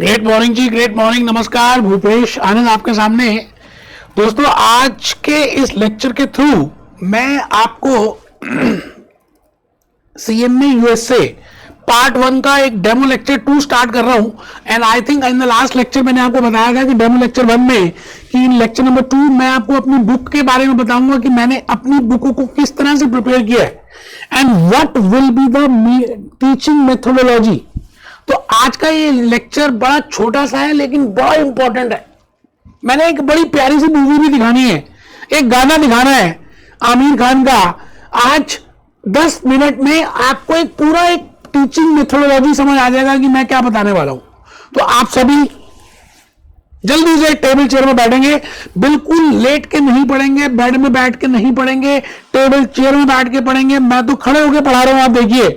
Great morning जी, great morning. नमस्कार, भूपेश आनंद आपके सामने। दोस्तों, आज के इस लेक्चर के थ्रू मैं आपको सीएमए यूएसए पार्ट 1 का एक डेमो लेक्चर 2 स्टार्ट कर रहा हूं। And I think in the last lecture मैंने आपको बताया था कि डेमो लेक्चर 1 में कि इन लेक्चर नंबर 2 मैं आपको अपनी बुक के बारे में बताऊंगा कि मैंने अपनी बुक को किस तरह से प्रिपेयर किया है and what will be the teaching methodology. तो आज का ये लेक्चर बड़ा छोटा सा है लेकिन बड़ा इंपॉर्टेंट है। मैंने एक बड़ी प्यारी सी मूवी भी दिखानी है, एक गाना दिखाना है आमिर खान का। आज 10 मिनट में आपको एक पूरा एक टीचिंग मेथोडोलॉजी समझ आ जाएगा कि मैं क्या बताने वाला हूं। तो आप सभी जल्दी से टेबल चेयर में बैठेंगे, बिल्कुल लेट के नहीं पढ़ेंगे, बेड में बैठ के नहीं पढ़ेंगे, टेबल चेयर में बैठ के पढ़ेंगे। मैं तो खड़े होकर पढ़ा रहा हूं, आप देखिए।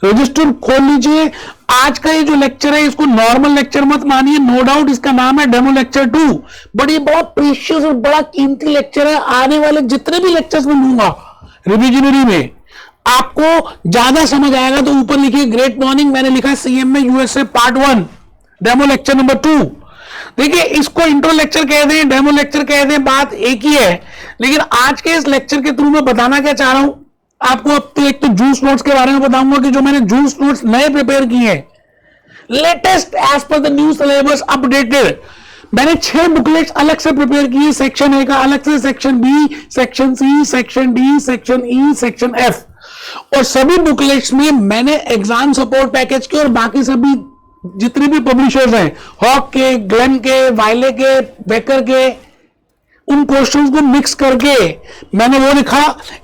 रजिस्टर खोल लीजिए। आज का ये जो लेक्चर है इसको नॉर्मल लेक्चर मत मानिए, नो डाउट इसका नाम है डेमो लेक्चर 2। बड़ी बड़ा प्रीशियस और बड़ा कीमती लेक्चर है। आने वाले जितने भी लेक्चर्स में लूंगा रिविजनरी में आपको ज्यादा समझ आएगा। तो ऊपर लिखिए ग्रेट मॉर्निंग, मैंने लिखा CMA USA part 1 demo lecture number 2। देखिए, इसको इंट्रो लेक्चर कह दें, डेमो लेक्चर कह दें, बात एक ही है। लेकिन आज के इस लेक्चर के थ्रू मैं बताना क्या चाह रहा हूं आपको। अब तो एक तो जूस नोट्स के बारे में बताऊंगा कि जो मैंने जूस नोट्स नए प्रिपेयर किए हैं, latest as per the new syllabus updated. मैंने 6 बुकलेट्स अलग से प्रिपेयर किए। सेक्शन ए का अलग से, section B, section C, section D, section E, section F. और सभी बुकलेट्स में मैंने एग्जाम सपोर्ट पैकेज के और बाकी सभी जितने भी पब्लिशर्स हैं, हॉक के, ग्लेन के, वाइले के, बेकर के, उन क्वेश्चंस को मिक्स करके मैंने वो लिखा।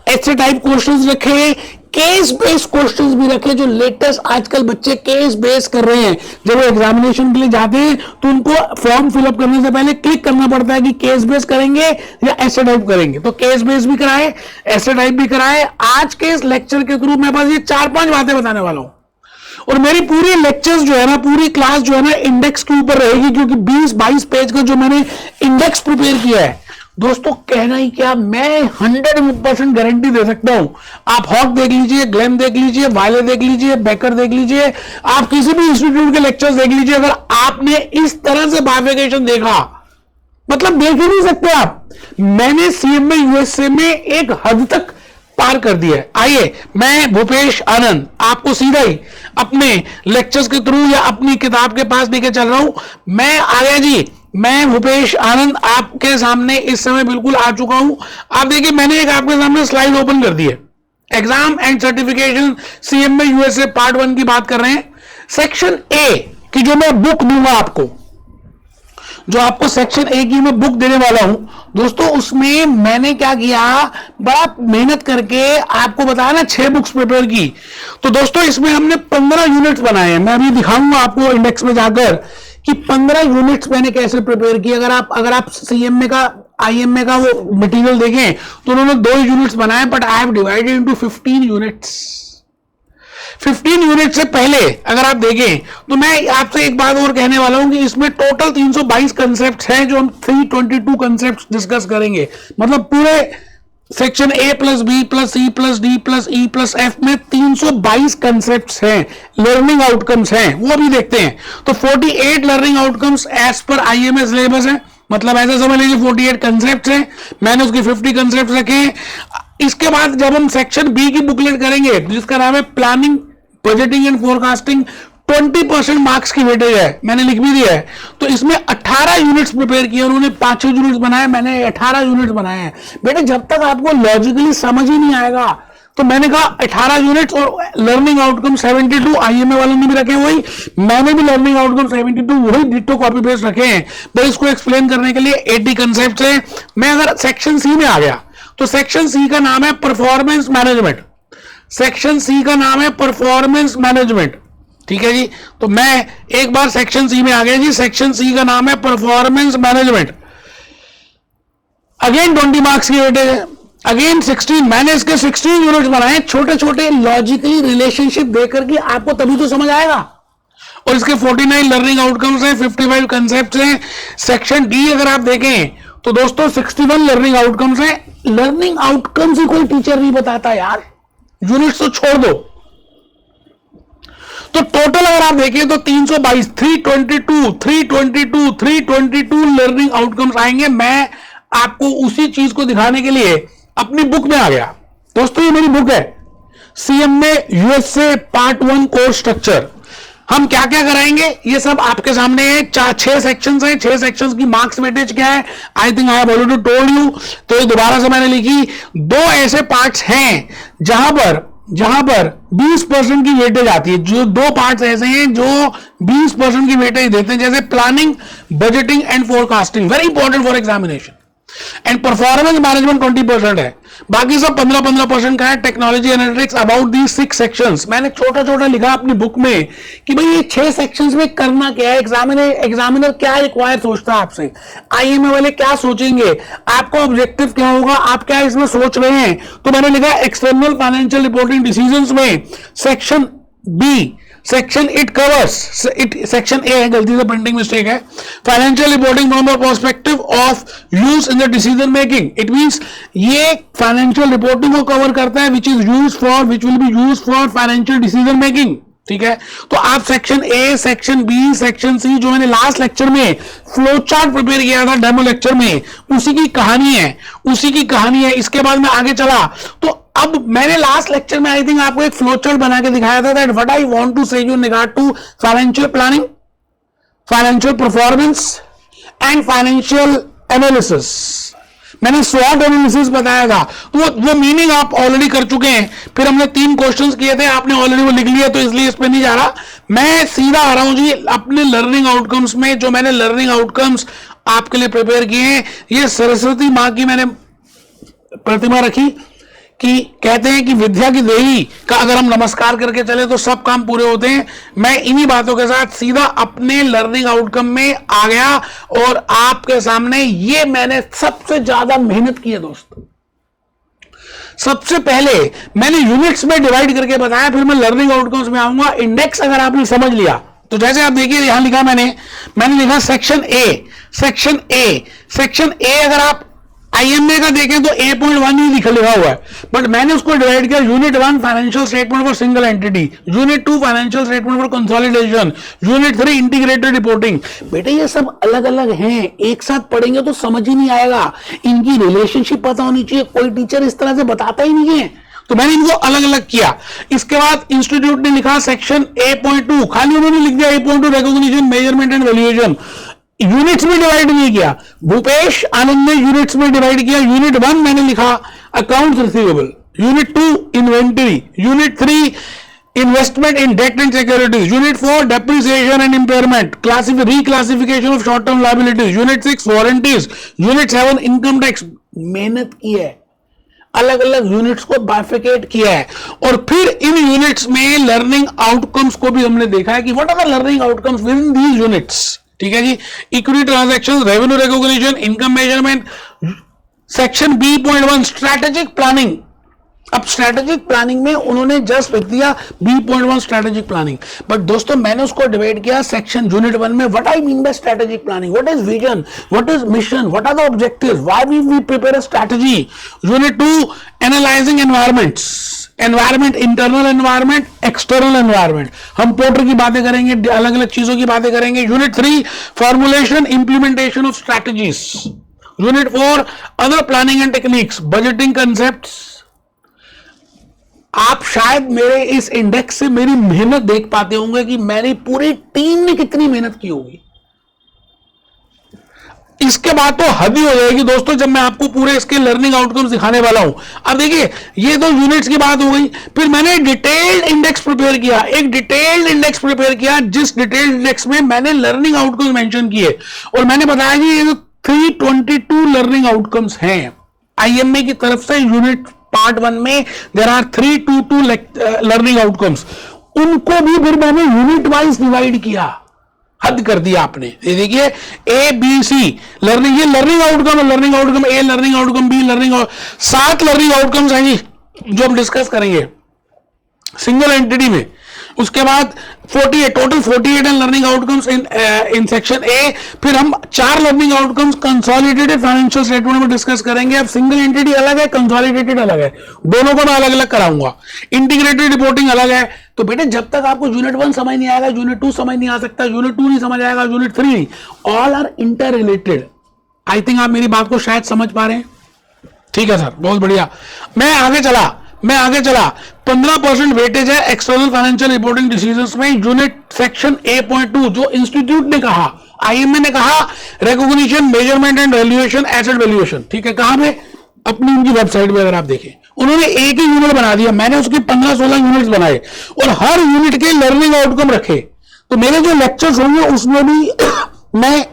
ऐसे टाइप क्वेश्चंस रखे, केस बेस्ड क्वेश्चंस भी रखे, जो लेटेस्ट आजकल बच्चे केस बेस कर रहे हैं। जब वो एग्जामिनेशन के लिए जाते हैं तो उनको फॉर्म फिलअप करने से पहले क्लिक करना पड़ता है कि केस बेस करेंगे या ऐसे टाइप करेंगे। तो केस बेस भी कराए, ऐसे टाइप भी कराए। आज के इस लेक्चर के थ्रू मैं बस ये 4-5 बातें बताने वाला हूं। और मेरी पूरी लेक्चर्स जो है ना, पूरी क्लास जो है ना, इंडेक्स के ऊपर रहेगी, क्योंकि 20-22 पेज का जो मैंने इंडेक्स प्रिपेयर किया है दोस्तों, कहना ही क्या, मैं 100% गारंटी दे सकता हूं। आप हॉक देख लीजिए, ग्लेम देख लीजिए, वाइले देख लीजिए, बेकर देख लीजिए, आप किसी भी इंस्टीट्यूट के लेक्चर्स देख लीजिए। अगर आपने इस तरह से बाइफिकेशन देखा, मतलब देख ही नहीं सकते आप। मैंने सीएमए यूएसए में एक हद तक पार कर दिया है। आइए, मैं भूपेश आनंद आपको सीधा ही अपने लेक्चर्स के थ्रू या अपनी किताब के पास लेके चल रहा हूं। मैं आ गया जी, मैं भूपेश आनंद आपके सामने इस समय बिल्कुल आ चुका हूं। आप देखिए, मैंने एक आपके सामने स्लाइड ओपन कर दी है। Exam and certification CMA USA part 1 की बात कर रहे हैं। सेक्शन ए की जो मैं बुक दूंगा आपको, जो आपको सेक्शन ए की मैं बुक देने वाला हूं दोस्तों, उसमें मैंने क्या किया, बड़ा मेहनत करके आपको बताया ना, 6 बुक्स प्रिपेयर की। तो दोस्तों, इसमें हमने 15 यूनिट्स बनाए हैं। मैं अभी दिखाऊंगा आपको इंडेक्स में जाकर कि 15 यूनिट्स मैंने कैसे प्रिपेयर किए। अगर आप सीएमए का, आईएमए का वो मटेरियल देखें तो उन्होंने 2 यूनिट्स बनाए, but I have divided into 15 units. 15 unit से पहले अगर आप देखें तो मैं आपसे एक बात और कहने वाला हूं कि इसमें टोटल 322 कंसेप्ट हैं, जो हम 322 कंसेप्ट डिस्कस करेंगे। मतलब पूरे section A plus B plus C plus D plus E plus F में 322 कंसेप्ट्स हैं, लर्निंग आउटकम्स हैं, वो भी देखते हैं। तो 48 learning outcomes as per IMA syllabus है। मतलब ऐसा समझ लीजिए 48 कंसेप्ट्स हैं, मैंने उसके 50 कंसेप्ट रखे हैं। इसके बाद जब हम सेक्शन बी की बुकलेट करेंगे, जिसका नाम है planning, budgeting and forecasting, 20% marks की वेटेज है, मैंने लिख भी दिया है। तो इसमें 18 यूनिट्स प्रिपेयर किए, उन्होंने 5 यूनिट्स बनाए, मैंने 18 यूनिट्स बनाए हैं। बेटे, जब तक आपको लॉजिकली समझ ही नहीं आएगा, तो मैंने कहा 18 यूनिट्स और लर्निंग आउटकम 72, आईएमए वालों ने भी रखे वही, मैंने भी लर्निंग आउटकम 72 वही डिट्टो कॉपी पेस्ट रखे हैं। तो इसको एक्सप्लेन करने के लिए 80 कंसेप्ट हैं। मैं अगर सेक्शन सी में आ गया तो सेक्शन सी का नाम है परफॉर्मेंस मैनेजमेंट। सेक्शन सी का नाम है परफॉर्मेंस मैनेजमेंट, ठीक है जी। तो मैं एक बार सेक्शन सी में आ गया जी। सेक्शन सी का नाम है परफॉर्मेंस मैनेजमेंट। अगेन 20 मार्क्स की वेटेज है, अगेन 16। मैंने इसके 16 यूनिट्स बनाए, छोटे छोटे लॉजिकली रिलेशनशिप देकर के, आपको तभी तो समझ आएगा। और इसके 49 लर्निंग आउटकम्स हैं, 55 कंसेप्ट हैं। सेक्शन डी अगर आप देखें तो दोस्तों 61 लर्निंग आउटकम्स हैं। लर्निंग आउटकम्स ही कोई टीचर नहीं बताता यार, यूनिट्स तो छोड़ दो। तो टोटल अगर आप देखें तो 322 322 लर्निंग आउटकम्स आएंगे। मैं आपको उसी चीज को दिखाने के लिए अपनी बुक में आ गया। दोस्तों ये मेरी बुक है, CMA USA part 1 course structure. हम क्या क्या कराएंगे ये सब आपके सामने है। 6 सेक्शंस हैं, 6 सेक्शंस की मार्क्स वेटेज क्या है, I think I have already told you. तो ये दोबारा से मैंने लिखी, 2 ऐसे पार्ट्स हैं जहां पर 20% की वेटेज आती है। जो 2 पार्ट्स ऐसे हैं जो 20% की वेटेज देते हैं, जैसे planning, budgeting and forecasting, very important for examination. And performance management 20% है, बाकी सब 15% का है। Technology analytics about the 6 sections. मैंने छोटा छोटा लिखा अपनी बुक में कि भाई ये 6 सेक्शंस में करना क्या है, एग्जामिनर क्या रिक्वायर सोचता है आपसे, आईएमए वाले क्या सोचेंगे, आपका ऑब्जेक्टिव क्या होगा, आप क्या इसमें सोच रहे हैं। तो मैंने लिखा एक्सटर्नल फाइनेंशियल रिपोर्टिंग डिसीजंस में section B, section it covers, section A है, गलती से प्रिंटिंग मिस्टेक है, financial reporting from the perspective of use in the decision making. It means ये फाइनेंशियल रिपोर्टिंग को कवर करता है, which will be use for financial decision making. ठीक है, तो आप section A, section B, section C, जो मैंने लास्ट लेक्चर में फ्लो चार्ट प्रिपेयर किया था डेमो लेक्चर में, उसी की कहानी है। इसके बाद मैं आगे चला तो अब मैंने लास्ट लेक्चर में आई थिंक आपको एक फ्लो चार्ट बना के दिखाया था, that what I want to say in regard to financial planning, financial performance and financial analysis. मैंने स्वॉट एनालिसिस बताया था, तो वो मीनिंग आप ऑलरेडी कर चुके हैं। फिर हमने 3 क्वेश्चंस किए थे, आपने ऑलरेडी वो लिख लिया, तो इसलिए इस पे नहीं जा रहा। मैं सीधा आ रहा हूं जी अपने लर्निंग आउटकम्स में। जो मैंने लर्निंग आउटकम्स आपके लिए प्रिपेयर किए हैं, ये सरस्वती मां की मैंने प्रतिमा रखी कि कहते हैं कि विद्या की देवी का अगर हम नमस्कार करके चले तो सब काम पूरे होते हैं। मैं इन्हीं बातों के साथ सीधा अपने लर्निंग आउटकम में आ गया और आपके सामने ये मैंने सबसे ज्यादा मेहनत की है दोस्तों। सबसे पहले मैंने यूनिट्स में डिवाइड करके बताया, फिर मैं लर्निंग आउटकम्स में आऊंगा। इंडेक्स अगर आपने समझ लिया तो जैसे आप देखिए यहां लिखा मैंने लिखा सेक्शन ए अगर आप आईएमए का देखें तो 8.1 ही लिखा हुआ है, बट मैंने उसको डिवाइड किया। Unit 1 financial statement for single entity, unit 2 financial statement for consolidation, unit 3 integrated reporting. बेटे ये सब अलग अलग हैं, एक साथ पढ़ेंगे तो समझ ही नहीं आएगा, इनकी रिलेशनशिप पता होनी चाहिए। कोई टीचर इस तरह से बताता ही नहीं है, तो मैंने इनको अलग अलग किया। इसके बाद इंस्टीट्यूट ने लिखा सेक्शन 8.2, खाली उन्होंने लिख दिया 8.2 recognition, measurement and valuation. Units में डिवाइड नहीं किया, भूपेश आनंद ने यूनिट्स में डिवाइड किया। यूनिट 1 मैंने लिखा accounts receivable, unit 2 inventory, unit 3 investment in debt and securities, unit 4 depreciation and impairment, reclassification of short term liabilities, unit 6 warranties, unit 7 income tax. मेहनत की है, अलग अलग यूनिट्स को बाइफिकेट किया है, और फिर इन यूनिट्स में लर्निंग आउटकम्स को भी हमने देखा है कि what are the learning outcomes with in these units. ठीक है जी, equity transactions, revenue recognition, income measurement. Section B.1 strategic planning. अब स्ट्रेटेजिक प्लानिंग में उन्होंने जस्ट लिख दिया B.1 स्ट्रेटेजिक प्लानिंग, बट दोस्तों मैंने उसको डिवाइड किया सेक्शन यूनिट 1 में। What I mean by strategic planning, what is vision, what is mission, what are the objectives, why we prepare a strategy. Unit 2 analysing environments, environment, internal environment, external environment. हम Porter की बातें करेंगे, अलग अलग चीजों की बातें करेंगे। Unit 3 formulation implementation of strategies. Unit 4 other planning and techniques, budgeting concepts. आप शायद मेरे इस इंडेक्स से मेरी मेहनत देख पाते होंगे कि मेरी पूरी टीम ने कितनी मेहनत की होगी। इसके बाद तो हद ही हो जाएगी दोस्तों जब मैं आपको पूरे इसके लर्निंग आउटकम्स दिखाने वाला हूं। अब देखिए ये तो यूनिट्स की बात हो गई, फिर मैंने डिटेल्ड इंडेक्स प्रिपेयर किया, एक डिटेल्ड इंडेक्स प्रिपेयर किया, जिस डिटेल्ड इंडेक्स में मैंने लर्निंग आउटकम्स मेंशन किए, और मैंने बताया कि ये जो 322 लर्निंग आउटकम्स हैं आईएमए की तरफ से यूनिट पार्ट 1 में देयर आर 322 लर्निंग आउटकम्स, उनको भी फिर मैंने यूनिट वाइज डिवाइड किया। हद कर दिया आपने। ये देखिए ए बी सी लर्निंग, ये learning outcome, learning outcome A, learning outcome B, learning 7 learning outcomes हैं जी जो हम डिस्कस करेंगे सिंगल एंटिटी में। उसके बाद 48 total 48 and learning outcomes in section A. फिर हम 4 learning outcomes consolidated financial statement में डिस्कस करेंगे। अब सिंगल एंटिटी अलग है, कंसोलिडेटेड अलग है, दोनों को मैं अलग अलग कराऊंगा। इंटीग्रेटेड रिपोर्टिंग अलग है। तो बेटे जब तक आपको यूनिट 1 समझ नहीं आएगा, यूनिट 2 समझ नहीं आ सकता, यूनिट 2 नहीं समझ आएगा, यूनिट 3 नहीं, all are inter related. I think आप मेरी बात को शायद समझ पा रहे हैं। ठीक है सर, बहुत बढ़िया। मैं आगे चला 15% वेटेज है एक्सटर्नल फाइनेंशियल रिपोर्टिंग डिसीजंस में। यूनिट सेक्शन A.2 जो इंस्टीट्यूट ने कहा, IMA ने कहा, recognition, measurement and valuation, asset valuation. ठीक है, कहां पे? अपनी उनकी वेबसाइट पे अगर आप देखें, उन्होंने एक ही यूनिट बना दिया, मैंने उसकी 15-16 यूनिट्स बनाए और हर यूनिट के लर्निंग आउटकम रखे। तो मेरे जो लेक्चर्स होंगे उसमें भी मैं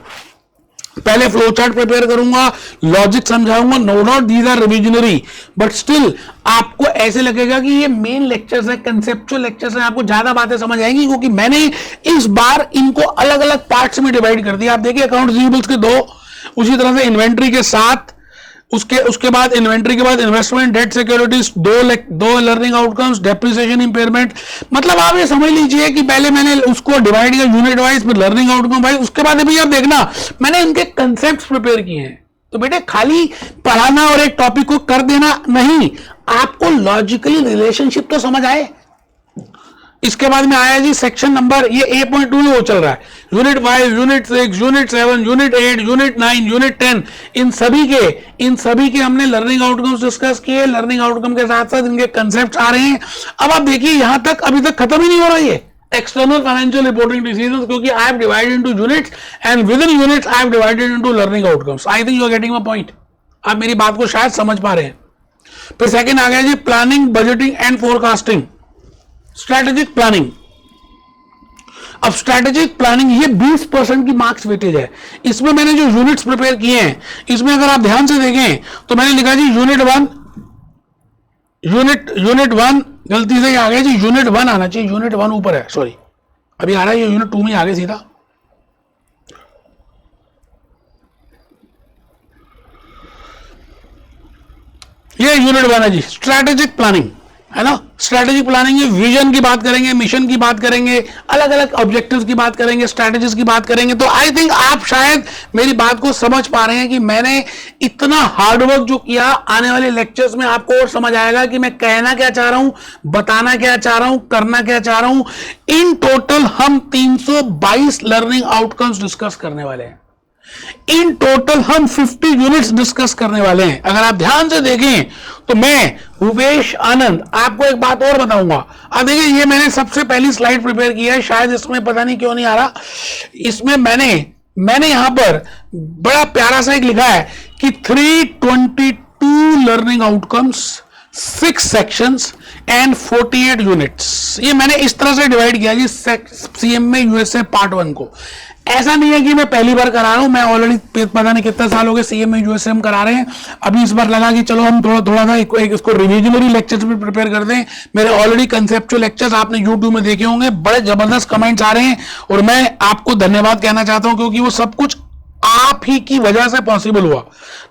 पहले फ्लो चार्ट प्रिपेयर करूंगा, लॉजिक समझाऊंगा। No doubt these are revisionary, but still आपको ऐसे लगेगा कि ये मेन लेक्चर्स है, कंसेप्चुअल लेक्चर्स है, आपको ज्यादा बातें समझ आएंगी क्योंकि मैंने इस बार इनको अलग अलग पार्ट्स में डिवाइड कर दिया। आप देखिए अकाउंट रिसीवेबल्स के 2, उसी तरह से इन्वेंट्री के 7, उसके बाद इन्वेंट्री के बाद investment, debt securities, 2 learning outcomes, depreciation, impairment. मतलब आप ये समझ लीजिए कि पहले मैंने उसको डिवाइड किया यूनिट वाइज, फिर लर्निंग आउटकम वाइज, उसके बाद अभी आप देखना मैंने इनके कंसेप्ट प्रिपेयर किए हैं। तो बेटे खाली पढ़ाना और एक टॉपिक को कर देना नहीं, आपको लॉजिकली रिलेशनशिप तो समझ आए। इसके बाद में आया जी सेक्शन नंबर, ये A.2 में वो चल रहा है, unit 5, unit 6, unit 7, unit 8, unit 9, unit 10, इन सभी के हमने लर्निंग आउटकम्स डिस्कस किए। लर्निंग आउटकम के साथ साथ इनके कंसेप्ट आ रहे हैं। अब आप देखिए यहां तक अभी तक खत्म ही नहीं हो रहा है एक्सटर्नल फाइनेंशियल रिपोर्टिंग डिसीजंस, क्योंकि I have divided into units and within units I have divided into learning outcomes. I think you are getting my point. आप मेरी बात को शायद समझ पा रहे हैं। फिर सेकंड आ गया जी planning, budgeting and forecasting, strategic planning. अब स्ट्रेटेजिक प्लानिंग ये 20% की मार्क्स वेटेज है। इसमें मैंने जो यूनिट्स प्रिपेयर किए हैं, इसमें अगर आप ध्यान से देखें तो मैंने लिखा जी यूनिट 1 गलती से आ गया जी, यूनिट 1 आना चाहिए, यूनिट 1 ऊपर है, सॉरी अभी आ रहा है ये यूनिट 2 में आ गया सीधा। ये यूनिट 1 है जी, स्ट्रेटेजिक प्लानिंग है ना। स्ट्रेटेजिक प्लानिंग में विजन की बात करेंगे, मिशन की बात करेंगे, अलग अलग ऑब्जेक्टिव्स की बात करेंगे, स्ट्रेटेजीज की बात करेंगे। तो आई थिंक आप शायद मेरी बात को समझ पा रहे हैं कि मैंने इतना हार्डवर्क जो किया, आने वाले लेक्चर्स में आपको और समझ आएगा कि मैं कहना क्या चाह रहा हूं, बताना क्या चाह रहा हूं, करना क्या चाह रहा हूं। इन टोटल हम 322 लर्निंग आउटकम्स डिस्कस करने वाले हैं। इन टोटल हम 50 यूनिट्स डिस्कस करने वाले हैं। अगर आप ध्यान से देखें तो मैं भूपेश आनंद आपको एक बात और बताऊंगा। अब देखिए ये मैंने सबसे पहली स्लाइड प्रिपेयर की है, शायद इसमें पता नहीं क्यों नहीं आ रहा। इसमें मैंने यहां पर बड़ा प्यारा सा एक लिखा है कि 322 learning outcomes, 6 sections and 48 units. ये मैंने इस तरह से डिवाइड किया जी CMA USA पार्ट 1 को। ऐसा नहीं है कि मैं पहली बार करा रहा हूं, मैं ऑलरेडी पता नहीं कितना साल हो गए CMA USA हम करा रहे हैं। अभी इस बार लगा कि चलो हम थोड़ा सा इसको रिविजनरी लेक्चर्स में प्रिपेयर कर दें। मेरे ऑलरेडी कंसेप्चुअल लेक्चर्स आपने YouTube में देखे होंगे, बड़े जबरदस्त कमेंट्स आ रहे हैं और मैं आपको धन्यवाद कहना चाहता हूं क्योंकि वो सब कुछ आप ही की वजह से पॉसिबल हुआ।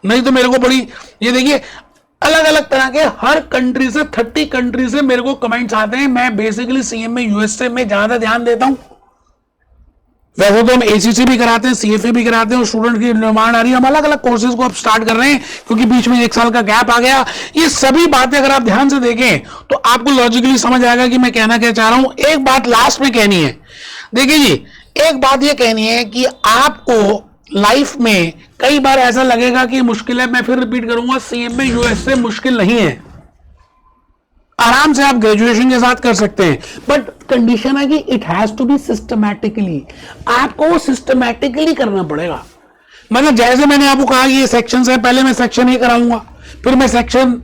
नहीं तो मेरे को बड़ी, ये देखिए अलग अलग तरह के हर कंट्री से 30 कंट्री से मेरे को कमेंट्स आते हैं। मैं बेसिकली CMA USA में ज्यादा ध्यान देता हूं। वैसे तो हम ACC भी कराते हैं, CFA भी कराते हैं और स्टूडेंट की डिमांड आ रही है, हम अलग अलग कोर्सेज को अब स्टार्ट कर रहे हैं क्योंकि बीच में 1 साल का गैप आ गया। ये सभी बातें अगर आप ध्यान से देखें तो आपको लॉजिकली समझ आएगा कि मैं कहना क्या चाह रहा हूं। एक बात लास्ट में कहनी है, देखिए जी एक बात ये कहनी है कि आपको लाइफ में कई बार ऐसा लगेगा कि मुश्किल है। मैं फिर रिपीट करूंगा, CMA USA मुश्किल नहीं है, आराम से आप ग्रेजुएशन के साथ कर सकते हैं, बट कंडीशन है कि it has to be systematically. आपको वो सिस्टमैटिकली करना पड़ेगा। मतलब जैसे मैंने आपको कहा ये सेक्शन है, पहले मैं सेक्शन A कराऊंगा, फिर मैं सेक्शन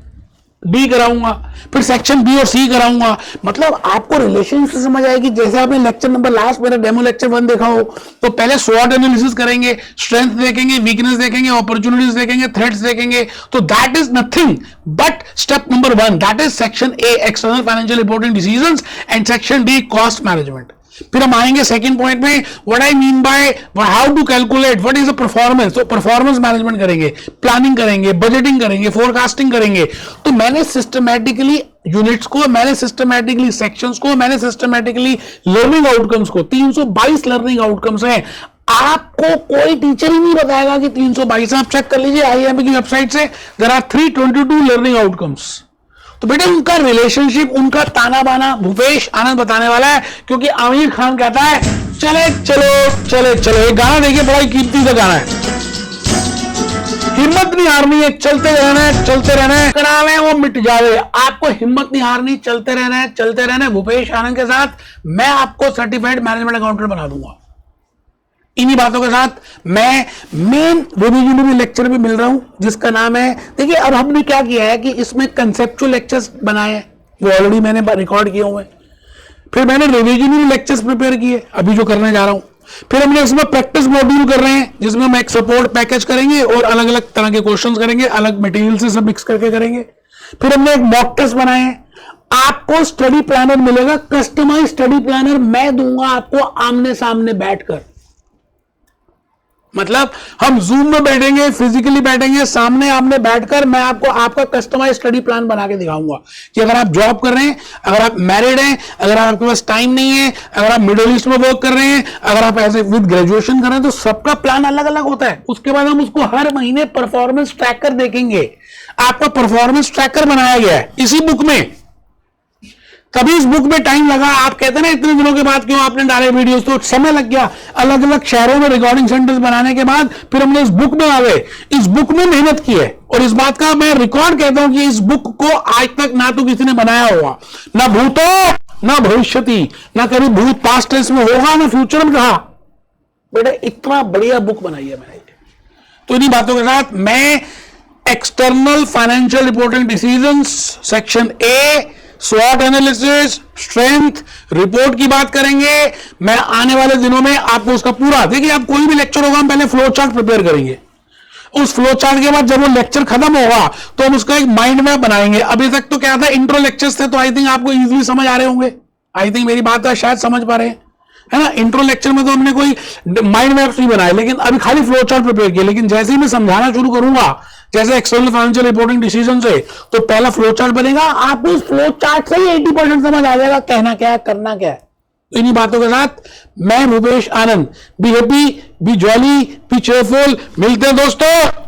B कराऊंगा, फिर सेक्शन B और C कराऊंगा। मतलब आपको रिलेशन से समझ आएगी। जैसे आपने लेक्चर नंबर लास्ट मेरा डेमो लेक्चर 1 देखा हो तो पहले SWOT एनालिसिस करेंगे, स्ट्रेंथ देखेंगे, वीकनेस देखेंगे, अपॉर्चुनिटीज देखेंगे, थ्रेट्स देखेंगे। तो that is nothing but step number 1, that is section A external financial reporting decisions and section D cost management. फिर हम आएंगे सेकंड पॉइंट में, what I mean by how to calculate what is the performance. तो performance management करेंगे, planning करेंगे, budgeting करेंगे, forecasting करेंगे। तो मैंने सिस्टमैटिकली यूनिट्स को, मैंने सिस्टमैटिकली सेक्शंस को, मैंने सिस्टमैटिकली लर्निंग आउटकम्स को, 322 लर्निंग आउटकम्स हैं। आपको कोई टीचर ही नहीं बताएगा कि 322। आप चेक कर लीजिए आईएमए की वेबसाइट से, देयर आर 322 लर्निंग आउटकम्स। तो बेटे उनका रिलेशनशिप, उनका ताना बाना भूपेश आनंद बताने वाला है, क्योंकि आमिर खान कहता है चले चलो चले चलो। एक गाना देखिए, बड़ा ही कीमती का गाना है, हिम्मत नहीं हारनी है, चलते रहना है, चलते रहना है, करावे वो मिट जावे। आपको हिम्मत नहीं हारनी, चलते रहना है, चलते रहना है। भूपेश आनंद के साथ मैं आपको सर्टिफाइड मैनेजमेंट अकाउंटेंट बना दूंगा। इन्हीं बातों के साथ मैं मेन रिविजन लेक्चर भी मिल रहा हूं, जिसका नाम है, देखिए अब हमने क्या किया है कि इसमें कंसेप्चुअल लेक्चर्स बनाए हैं, वो ऑलरेडी मैंने रिकॉर्ड किए हुए हैं। फिर मैंने रिविजन लेक्चर्स प्रिपेयर किए, अभी जो करने जा रहा हूं। फिर हमने इसमें प्रैक्टिस मॉड्यूल कर रहे हैं, जिसमें हम एक सपोर्ट पैकेज करेंगे और अलग अलग तरह के क्वेश्चंस करेंगे, अलग मटेरियल से सब मिक्स करके करेंगे। फिर हमने एक मॉक टेस्ट बनाए हैं। आपको स्टडी प्लानर मिलेगा, कस्टमाइज स्टडी प्लानर मैं दूंगा आपको आमने सामने बैठकर। मतलब हम जूम में बैठेंगे, फिजिकली बैठेंगे, सामने आमने बैठकर मैं आपको आपका कस्टमाइज स्टडी प्लान बना के दिखाऊंगा कि अगर आप जॉब कर रहे हैं, अगर आप मैरिड हैं, अगर आपके पास टाइम नहीं है, अगर आप मिडिल ईस्ट में वर्क कर रहे हैं, अगर आप ऐसे विद ग्रेजुएशन कर रहे हैं, तो सबका प्लान अलग अलग होता है। उसके बाद हम उसको हर महीने परफॉर्मेंस ट्रैकर देखेंगे। आपका परफॉर्मेंस ट्रैकर बनाया गया है इसी बुक में, तभी इस बुक में टाइम लगा। आप कहते हैं ना इतने दिनों के बाद क्यों आपने डाले वीडियोस, तो समय लग गया। अलग अलग शहरों में रिकॉर्डिंग सेंटर्स बनाने के बाद फिर हमने इस बुक में आ गए, इस बुक में मेहनत की है। और इस बात का मैं रिकॉर्ड कहता हूं कि इस बुक को आज तक ना तो किसी ने बनाया होगा, ना भूतो ना भविष्यति, ना कभी भूत पास्ट टेंस में होगा, ना फ्यूचर में कहा। बेटा इतना बढ़िया बुक बनाई है मैंने। तो इन्हीं बातों के साथ मैं external financial reporting decisions section A, स्वॉट एनालिसिस, स्ट्रेंथ, रिपोर्ट की बात करेंगे। मैं आने वाले दिनों में आपको उसका पूरा, देखिए आप कोई भी लेक्चर होगा हम पहले फ्लो चार्ट प्रिपेयर करेंगे। उस फ्लो चार्ट के बाद जब वो लेक्चर खत्म होगा तो हम उसका एक माइंड मैप बनाएंगे। अभी तक तो क्या था, इंट्रो लेक्चर्स थे, तो आई थिंक आपको इजीली समझ आ रहे होंगे। आई थिंक मेरी बात शायद समझ पा रहे हैं, है ना। इंट्रो लेक्चर में तो हमने कोई माइंड मैप्स नहीं बनाए, लेकिन अभी खाली फ्लो चार्ट प्रिपेयर किया। लेकिन जैसे ही मैं समझाना शुरू करूंगा, जैसे एक्सटर्नल फाइनेंशियल रिपोर्टिंग डिसीजन से, तो पहला फ्लो चार्ट बनेगा। आपको उस फ्लो चार्ट से ही 80% समझ आ जाएगा कहना क्या है, करना क्या है। तो इन्हीं बातों के साथ मैं Bhupesh Anand, be happy, be jolly, be cheerful. मिलते हैं दोस्तों।